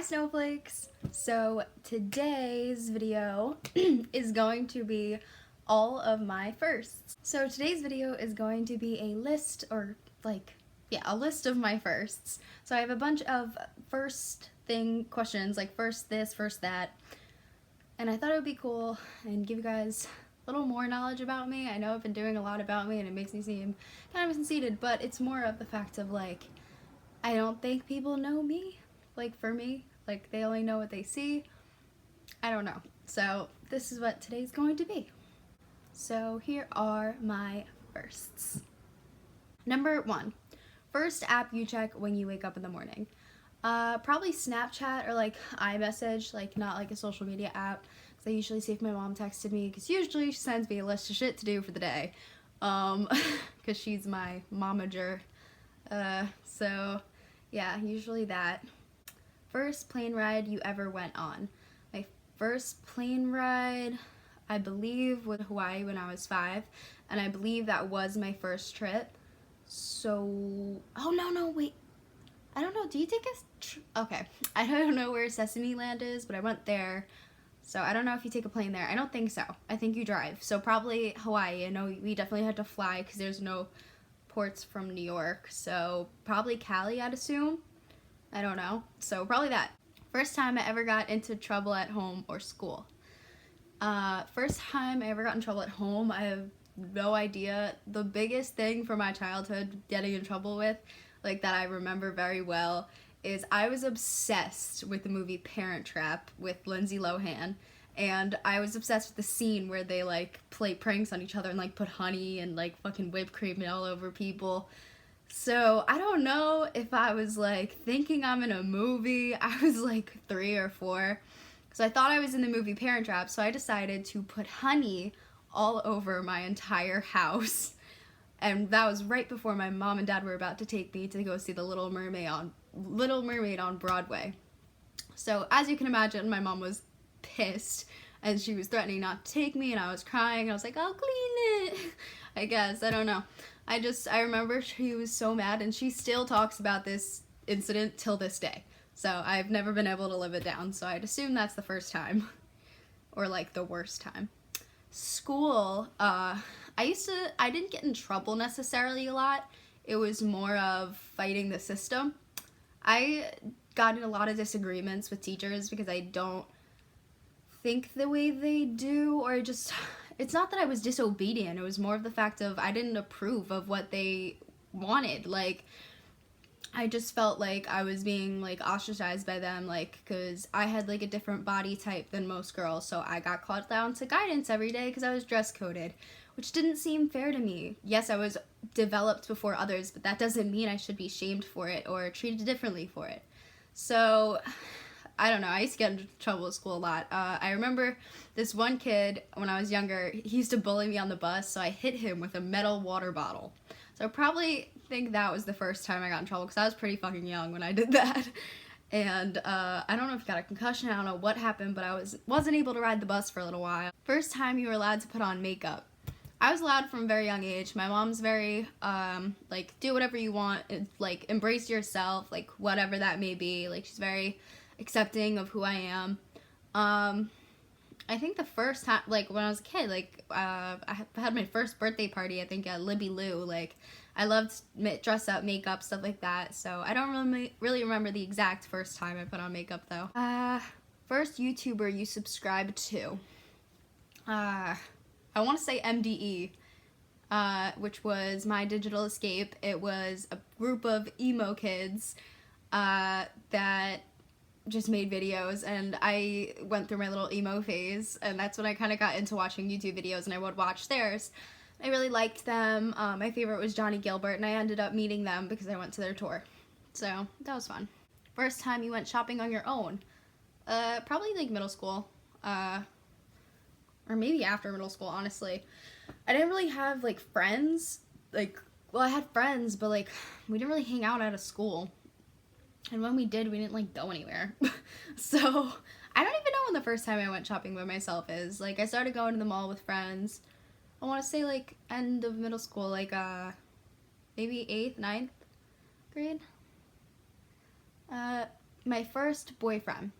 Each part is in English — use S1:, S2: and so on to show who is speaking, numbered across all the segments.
S1: Snowflakes! So today's video is going to be all of my firsts. So today's video is going to be a list a list of my firsts. So I have a bunch of first thing questions, like first this, first that. And I thought it would be cool and give you guys a little more knowledge about me. I know I've been doing a lot about me and it makes me seem kind of conceited, but it's more of the fact of I don't think people know me. For me, they only know what they see. I don't know. So this is what today's going to be. So here are my firsts. Number 1, first app you check when you wake up in the morning. Probably Snapchat or iMessage, not a social media app, because I usually see if my mom texted me, because usually she sends me a list of shit to do for the day, because she's my momager. So yeah, usually that. First plane ride you ever went on. My first plane ride, I believe, was Hawaii when I was 5, and I believe that was my first trip. So, oh no, wait. I don't know, do you take okay, I don't know where Sesame Land is, but I went there. So I don't know if you take a plane there. I don't think so. I think you drive. So probably Hawaii. I know we definitely had to fly because there's no ports from New York. So probably Cali, I'd assume. I don't know. So probably that. First time I ever got into trouble at home or school. First time I ever got in trouble at home, I have no idea. The biggest thing from my childhood getting in trouble with, that I remember very well, is I was obsessed with the movie Parent Trap with Lindsay Lohan. And I was obsessed with the scene where they play pranks on each other and put honey and fucking whipped cream all over people. So I don't know if I was thinking I'm in a movie. I was 3 or 4. So I thought I was in the movie Parent Trap, so I decided to put honey all over my entire house. And that was right before my mom and dad were about to take me to go see the Little Mermaid on Broadway. So as you can imagine, my mom was pissed and she was threatening not to take me, and I was crying and I was like, I'll clean it. I guess, I don't know. I remember she was so mad, and she still talks about this incident till this day. So I've never been able to live it down, so I'd assume that's the first time. Or the worst time. School, I didn't get in trouble necessarily a lot. It was more of fighting the system. I got in a lot of disagreements with teachers because I don't think the way they do, or it's not that I was disobedient, it was more of the fact of I didn't approve of what they wanted. I just felt like I was being ostracized by them, because I had a different body type than most girls, so I got called down to guidance every day because I was dress coded, which didn't seem fair to me. Yes, I was developed before others, but that doesn't mean I should be shamed for it or treated differently for it. So I don't know, I used to get into trouble at school a lot. I remember this one kid, when I was younger, he used to bully me on the bus, so I hit him with a metal water bottle. So I probably think that was the first time I got in trouble, because I was pretty fucking young when I did that. And I don't know if he got a concussion, I don't know what happened, but I wasn't able to ride the bus for a little while. First time you were allowed to put on makeup. I was allowed from a very young age. My mom's very, do whatever you want, embrace yourself, whatever that may be. She's very accepting of who I am. I think the first time, when I was a kid, I had my first birthday party, I think, at Libby Lou. I loved dress up, makeup, stuff like that. So I don't really remember the exact first time I put on makeup, though. First YouTuber you subscribed to. I want to say MDE, which was My Digital Escape. It was a group of emo kids that just made videos, and I went through my little emo phase, and that's when I kind of got into watching YouTube videos, and I would watch theirs. I really liked them. My favorite was Johnny Gilbert, and I ended up meeting them because I went to their tour. So that was fun. First time you went shopping on your own. Probably middle school. Or maybe after middle school, honestly. I didn't really have friends. I had friends, but we didn't really hang out out of school. And when we did, we didn't go anywhere. So I don't even know when the first time I went shopping by myself is. I started going to the mall with friends, I want to say end of middle school, maybe 8th, 9th grade. My first boyfriend.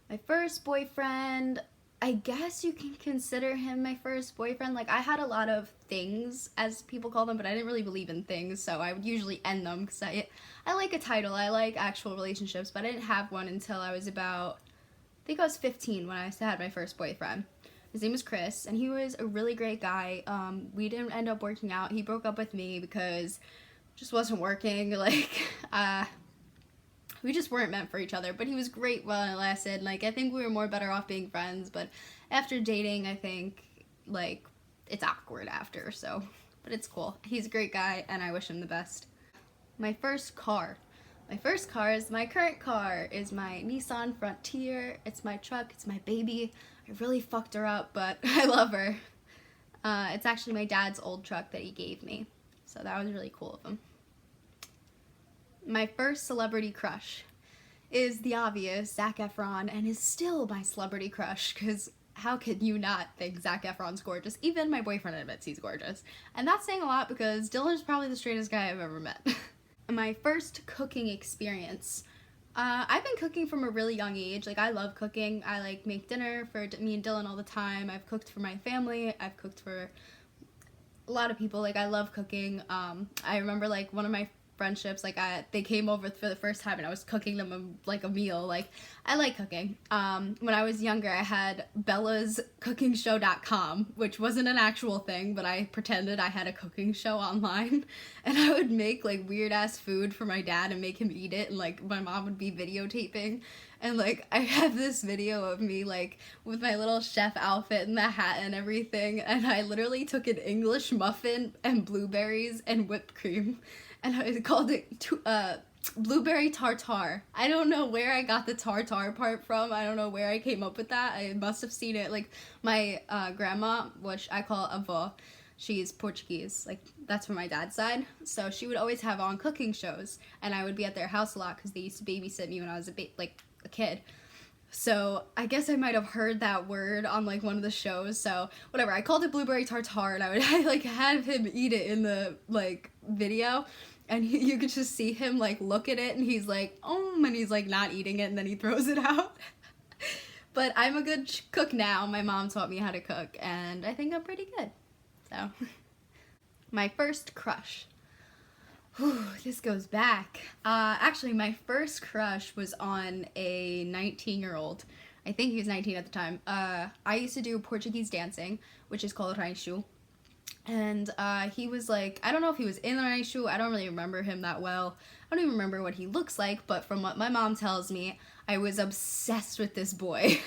S1: My first boyfriend, I guess you can consider him my first boyfriend. Like, I had a lot of things, as people call them, but I didn't really believe in things, so I would usually end them, because I like a title, I like actual relationships, but I didn't have one until I was about, I think I was 15 when I had my first boyfriend. His name was Chris, and he was a really great guy. We didn't end up working out. He broke up with me because it just wasn't working. Like, we just weren't meant for each other, but he was great while it lasted. Like, I think we were more better off being friends, but after dating, I think, like, it's awkward after, so, but it's cool. He's a great guy, and I wish him the best. My first car. My first car is my current car, is my Nissan Frontier. It's my truck, it's my baby. I really fucked her up, but I love her. It's actually my dad's old truck that he gave me, so that was really cool of him. My first celebrity crush is the obvious Zac Efron, and is still my celebrity crush, because how could you not think Zac Efron's gorgeous? Even my boyfriend admits he's gorgeous. And that's saying a lot, because Dylan's probably the straightest guy I've ever met. My first cooking experience. I've been cooking from a really young age. Like, I love cooking. I, like, make dinner for me and Dylan all the time. I've cooked for my family. I've cooked for a lot of people. Like, I love cooking. I remember, like, one of my friendships, like, they came over for the first time and I was cooking them a meal. Like, I like cooking. When I was younger, I had Bela's cookingshow.com, which wasn't an actual thing, but I pretended I had a cooking show online, and I would make, like, weird ass food for my dad and make him eat it, and, like, my mom would be videotaping, and, like, I have this video of me, like, with my little chef outfit and the hat and everything, and I literally took an English muffin and blueberries and whipped cream, and I called it blueberry tartare. I don't know where I got the tartare part from. I don't know where I came up with that. I must have seen it. Like, my grandma, which I call avó, she's Portuguese. Like, that's from my dad's side. So she would always have on cooking shows, and I would be at their house a lot because they used to babysit me when I was a kid. So I guess I might have heard that word on, like, one of the shows. So whatever, I called it blueberry tartare, and I like have him eat it in the, like, video, and you could just see him, like, look at it, and he's like, and he's, like, not eating it, and then he throws it out. But I'm a good cook now. My mom taught me how to cook, and I think I'm pretty good. So, my first crush. Whew, this goes back. Actually, my first crush was on a 19-year-old. I think he was 19 at the time. I used to do Portuguese dancing, which is called rancho. And he was, like, I don't know if he was in the rancho. I don't really remember him that well. I don't even remember what he looks like, but from what my mom tells me, I was obsessed with this boy.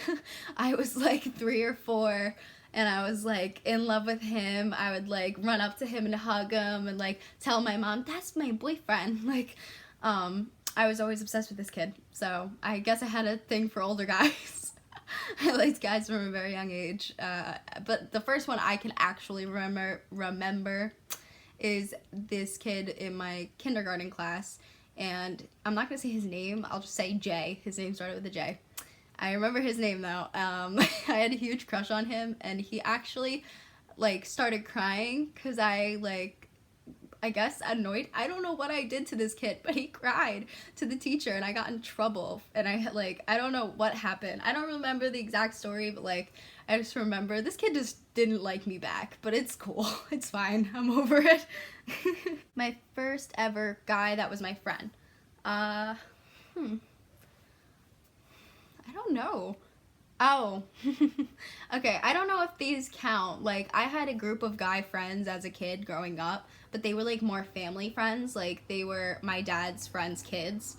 S1: I was, like, 3 or 4. And I was, like, in love with him. I would, like, run up to him and hug him and, like, tell my mom, that's my boyfriend. Like, I was always obsessed with this kid. So I guess I had a thing for older guys. I liked guys from a very young age. But the first one I can actually remember is this kid in my kindergarten class. And I'm not going to say his name. I'll just say Jay. His name started with a J. I remember his name, though. I had a huge crush on him, and he actually, like, started crying because I guess, annoyed. I don't know what I did to this kid, but he cried to the teacher, and I got in trouble, and I don't know what happened. I don't remember the exact story, but, like, I just remember this kid just didn't like me back, but it's cool. It's fine. I'm over it. My first ever guy that was my friend. I don't know. Oh. Okay, I don't know if these count. Like, I had a group of guy friends as a kid growing up, but they were, like, more family friends. Like, they were my dad's friends' kids.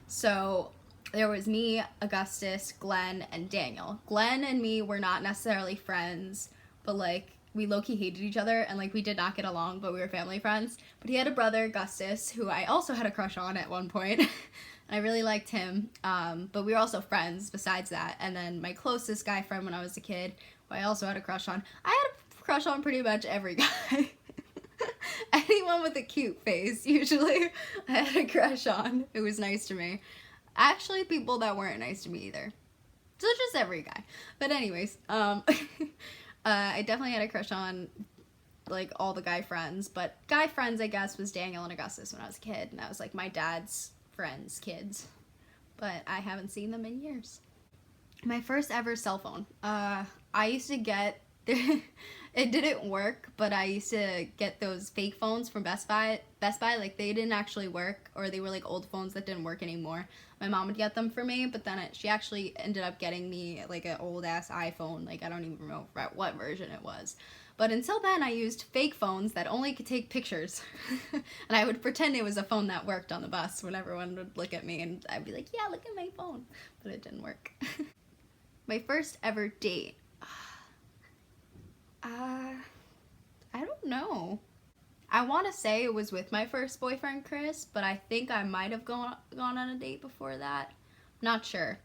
S1: So, there was me, Augustus, Glenn, and Daniel. Glenn and me were not necessarily friends, but, like, we low-key hated each other, and, like, we did not get along, but we were family friends. But he had a brother, Augustus, who I also had a crush on at one point. I really liked him, but we were also friends besides that. And then my closest guy friend when I was a kid, who I also had a crush on. I had a crush on pretty much every guy. Anyone with a cute face, usually, I had a crush on. It was nice to me. Actually, people that weren't nice to me either. So just every guy. But anyways, I definitely had a crush on, like, all the guy friends. But guy friends, I guess, was Daniel and Augustus when I was a kid. And that was, like, my dad's friends' kids. but I haven't seen them in years. My first ever cell phone. I used to get, it didn't work, but I used to get those fake phones from Best Buy. Like, they didn't actually work, or they were like old phones that didn't work anymore. My mom would get them for me, but then she actually ended up getting me like an old ass iPhone. Like, I don't even know what version it was. But until then, I used fake phones that only could take pictures. And I would pretend it was a phone that worked on the bus when everyone would look at me, and I'd be like, yeah, look at my phone. But it didn't work. My first ever date. I don't know. I want to say it was with my first boyfriend, Chris, but I think I might have gone on a date before that. Not sure.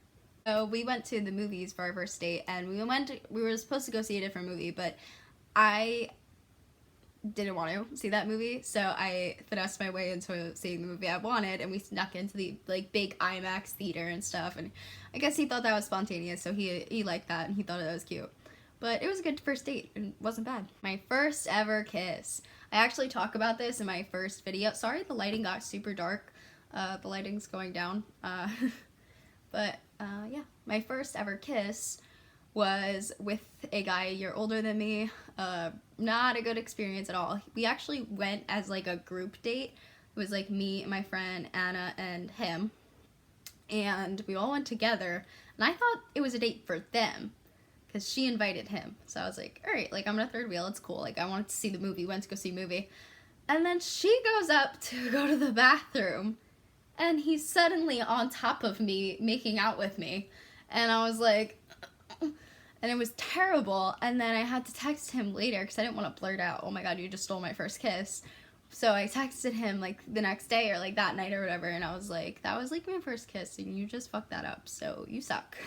S1: So we went to the movies for our first date, and we were supposed to go see a different movie, but I didn't want to see that movie, so I finessed my way into seeing the movie I wanted, and we snuck into the like big IMAX theater and stuff, and I guess he thought that was spontaneous, so he liked that, and he thought that was cute. But it was a good first date, and it wasn't bad. My first ever kiss. I actually talk about this in my first video. Sorry the lighting got super dark. The lighting's going down. But yeah, my first ever kiss was with a guy a year older than me. Not a good experience at all. We actually went as like a group date. It was like me, my friend Anna, and him. And we all went together, and I thought it was a date for them, because she invited him. So I was like, all right, like, I'm gonna third wheel, it's cool. Like, I wanted to see the movie, went to go see a movie. And then she goes up to go to the bathroom, and he's suddenly on top of me, making out with me. And I was like, and it was terrible. And then I had to text him later, because I didn't want to blurt out, oh my god, you just stole my first kiss. So I texted him, like, the next day, or, like, that night or whatever, and I was like, that was, like, my first kiss, and you just fucked that up, so you suck.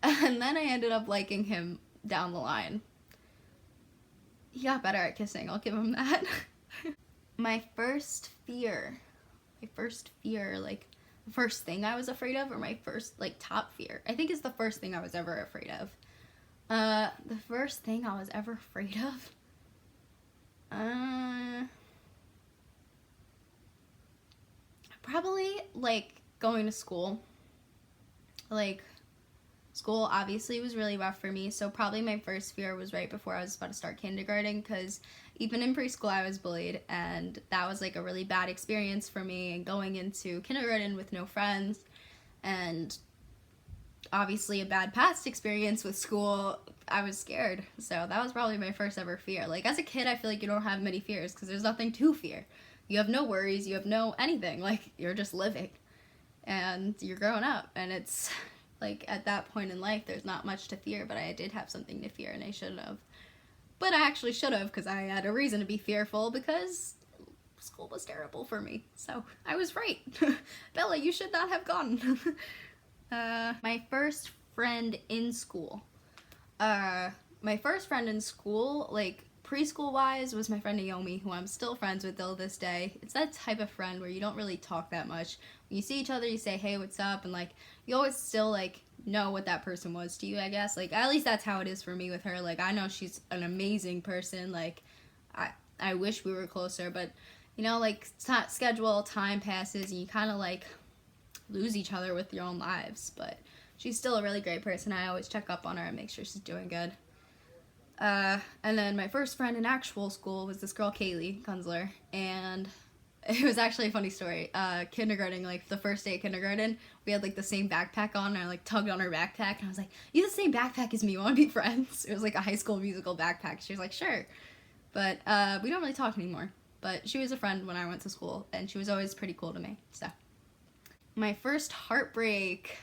S1: And then I ended up liking him down the line. He got better at kissing, I'll give him that. My first fear, like, the first thing I was afraid of, or my first, like, top fear, I think is the first thing I was ever afraid of. The first thing I was ever afraid of? Probably, like, going to school. Like, school obviously was really rough for me, so probably my first fear was right before I was about to start kindergarten, because even in preschool I was bullied, and that was like a really bad experience for me, and going into kindergarten with no friends, and obviously a bad past experience with school, I was scared. So that was probably my first ever fear. Like, as a kid, I feel like you don't have many fears, because there's nothing to fear. You have no worries, you have no anything, like, you're just living, and you're growing up, and it's like, at that point in life, there's not much to fear, but I did have something to fear, and I shouldn't have. But I actually should have, because I had a reason to be fearful, because school was terrible for me. So, I was right. Bella, you should not have gone. My first friend in school. My first friend in school, like, preschool-wise, was my friend Naomi, who I'm still friends with till this day. It's that type of friend where you don't really talk that much. When you see each other, you say, hey, what's up? And, like, you always still, like, know what that person was to you, I guess. Like, at least that's how it is for me with her. Like, I know she's an amazing person. Like, I wish we were closer. But, you know, like, schedule, time passes, and you kind of, like, lose each other with your own lives. But she's still a really great person. I always check up on her and make sure she's doing good. And then my first friend in actual school was this girl, Kaylee Kunzler, and it was actually a funny story. Kindergarten, like, the first day of kindergarten, we had, like, the same backpack on, and I, like, tugged on her backpack, and I was like, you have the same backpack as me, you wanna be friends? It was, like, a High School Musical backpack. She was like, sure. But, we don't really talk anymore. But she was a friend when I went to school, and she was always pretty cool to me, so. My first heartbreak.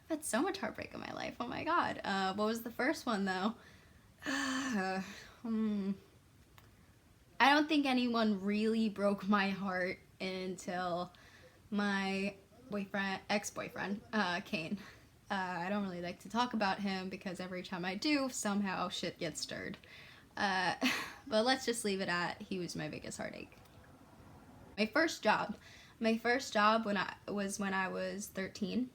S1: I've had so much heartbreak in my life, oh my god. What was the first one, though? I don't think anyone really broke my heart until my ex-boyfriend, Kane. I don't really like to talk about him because every time I do, somehow shit gets stirred. But let's just leave it at he was my biggest heartache. My first job when I was 13.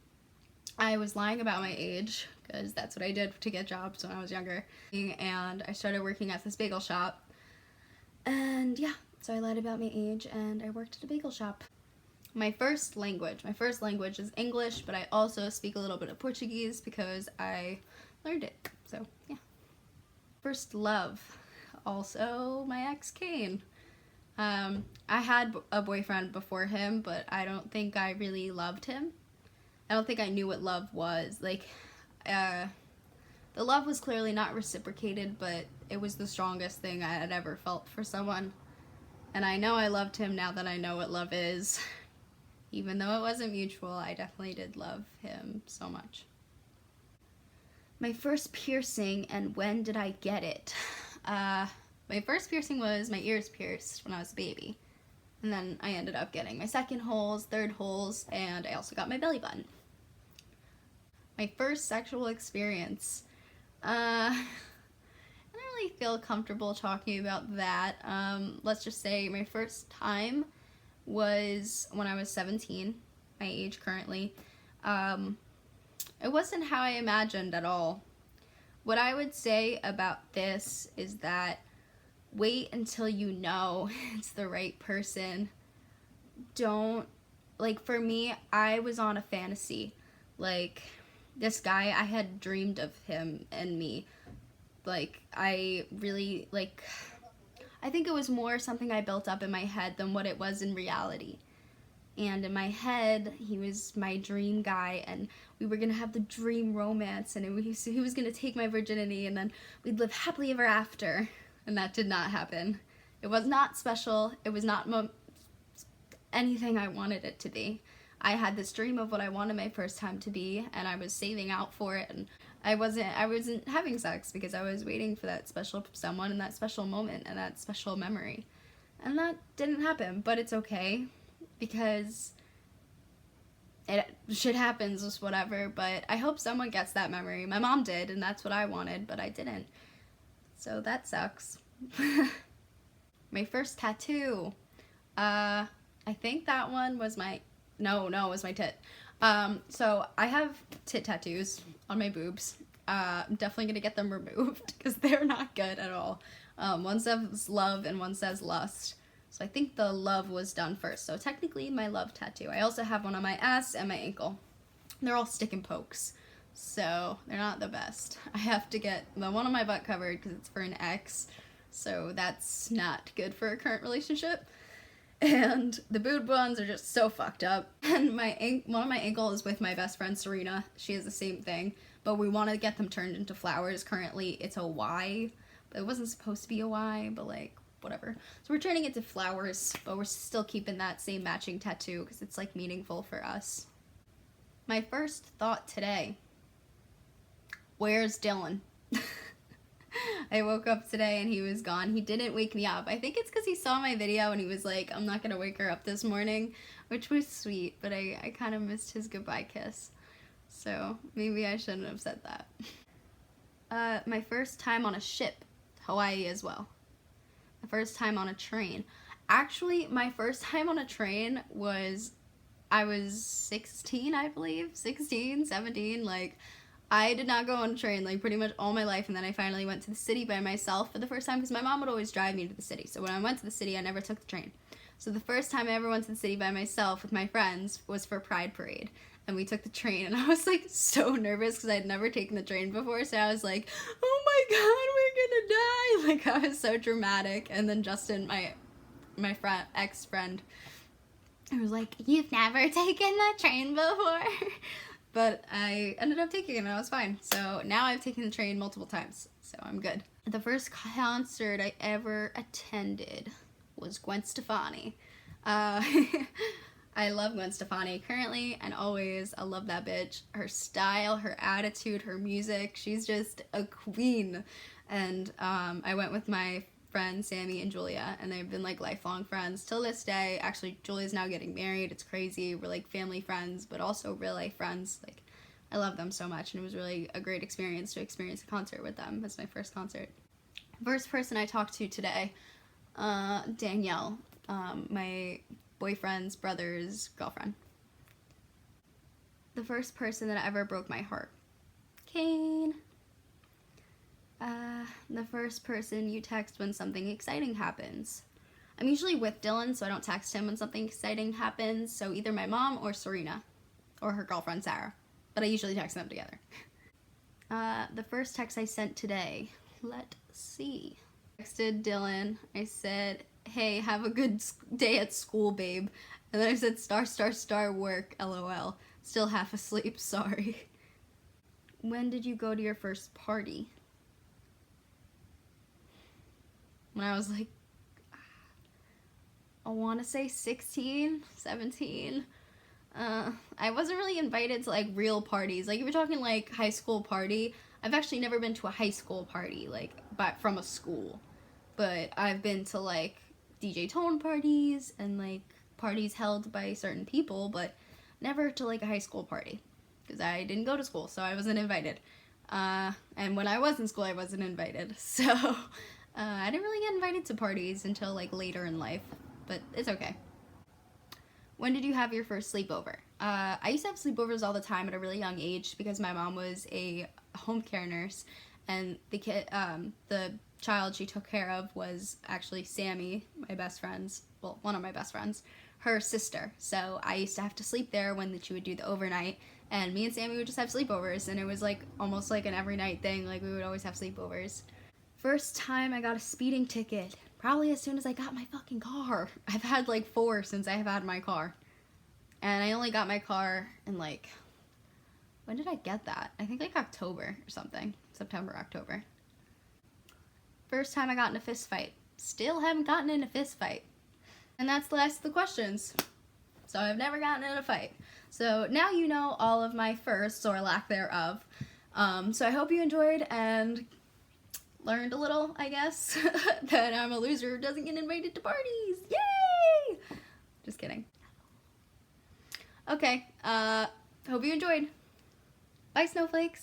S1: I was lying about my age, because that's what I did to get jobs when I was younger. And I started working at this bagel shop. And yeah, so I lied about my age, and I worked at a bagel shop. My first language is English, but I also speak a little bit of Portuguese because I learned it. So yeah. First love, also my ex Kane. I had a boyfriend before him, but I don't think I really loved him. I don't think I knew what love was. Like, the love was clearly not reciprocated, but it was the strongest thing I had ever felt for someone. And I know I loved him now that I know what love is. Even though it wasn't mutual, I definitely did love him so much. My first piercing, and when did I get it? My first piercing was my ears pierced when I was a baby. And then I ended up getting my second holes, third holes, and I also got my belly button. My first sexual experience. I don't really feel comfortable talking about that. Let's just say my first time was when I was 17, my age currently. It wasn't how I imagined at all. What I would say about this is that wait until you know it's the right person. Don't, like, for me, I was on a fantasy. Like, this guy, I had dreamed of him and me. Like, I really, like, I think it was more something I built up in my head than what it was in reality. And in my head, he was my dream guy, and we were gonna have the dream romance, and he was gonna take my virginity, and then we'd live happily ever after. And that did not happen. It was not special. It was not anything I wanted it to be. I had this dream of what I wanted my first time to be, and I was saving out for it, and I wasn't having sex because I was waiting for that special someone and that special moment and that special memory. And that didn't happen, but it's okay because shit happens, just whatever, but I hope someone gets that memory. My mom did, and that's what I wanted, but I didn't. So that sucks. My first tattoo. I think that one was my, no, it was my tit. So I have tit tattoos on my boobs. I'm definitely gonna get them removed because they're not good at all. One says love and one says lust. So I think the love was done first. So technically my love tattoo. I also have one on my ass and my ankle. They're all stick and pokes. So they're not the best. I have to get the one on my butt covered because it's for an ex. So that's not good for a current relationship. And the boob ones are just so fucked up. And one of my ankle is with my best friend Serena. She has the same thing. But we want to get them turned into flowers. Currently it's a Y. But it wasn't supposed to be a Y, but like, whatever. So we're turning it to flowers, but we're still keeping that same matching tattoo because it's like meaningful for us. My first thought today. Where's Dylan? I woke up today and he was gone. He didn't wake me up. I think it's because he saw my video and he was like, I'm not gonna wake her up this morning, which was sweet, but I kind of missed his goodbye kiss. So maybe I shouldn't have said that. My first time on a ship, Hawaii as well. My first time on a train. Actually, my first time on a train was, I was 16, I believe. 16, 17, like, I did not go on a train, like, pretty much all my life, and then I finally went to the city by myself for the first time, because my mom would always drive me to the city, so when I went to the city, I never took the train. So the first time I ever went to the city by myself with my friends was for Pride Parade, and we took the train, and I was, like, so nervous, because I'd never taken the train before, so I was like, oh my god, we're gonna die, like, I was so dramatic, and then Justin, my ex-friend, I was like, you've never taken the train before? But I ended up taking it and I was fine. So now I've taken the train multiple times, so I'm good. The first concert I ever attended was Gwen Stefani. I love Gwen Stefani currently and always. I love that bitch. Her style, her attitude, her music. She's just a queen. And I went with my friends Sammy and Julia, and they've been like lifelong friends till this day. Actually, Julia's now getting married. It's crazy. We're like family friends, but also real life friends. Like, I love them so much, and it was really a great experience to experience a concert with them. It's my first concert. First person I talked to today, Danielle, my boyfriend's brother's girlfriend. The first person that ever broke my heart, Kane. The first person you text when something exciting happens. I'm usually with Dylan, so I don't text him when something exciting happens. So either my mom or Serena, or her girlfriend Sarah. But I usually text them together. The first text I sent today. Let's see. I texted Dylan. I said, hey, have a good day at school, babe. And then I said, star, work, LOL. Still half asleep, sorry. When did you go to your first party? When I was like, I want to say 16, 17. I wasn't really invited to like real parties. Like if you're talking like high school party, I've actually never been to a high school party, like from a school. But I've been to like DJ Tone parties and like parties held by certain people, but never to like a high school party because I didn't go to school, so I wasn't invited. And when I was in school, I wasn't invited. So I didn't really get invited to parties until like later in life, but it's okay. When did you have your first sleepover? I used to have sleepovers all the time at a really young age because my mom was a home care nurse, and the child she took care of was actually Sammy, my best friend's, well, one of my best friends, her sister. So I used to have to sleep there when she would do the overnight, and me and Sammy would just have sleepovers, and it was like almost like an every night thing. Like we would always have sleepovers. First time I got a speeding ticket, probably as soon as I got my fucking car. I've had like 4 since I have had my car. And I only got my car in like, when did I get that? I think like October or something. September, October. First time I got in a fist fight. Still haven't gotten in a fist fight. And that's the last of the questions. So I've never gotten in a fight. So now you know all of my firsts, or lack thereof. So I hope you enjoyed and learned a little, I guess, that I'm a loser who doesn't get invited to parties. Yay! Just kidding. Okay, hope you enjoyed. Bye, snowflakes.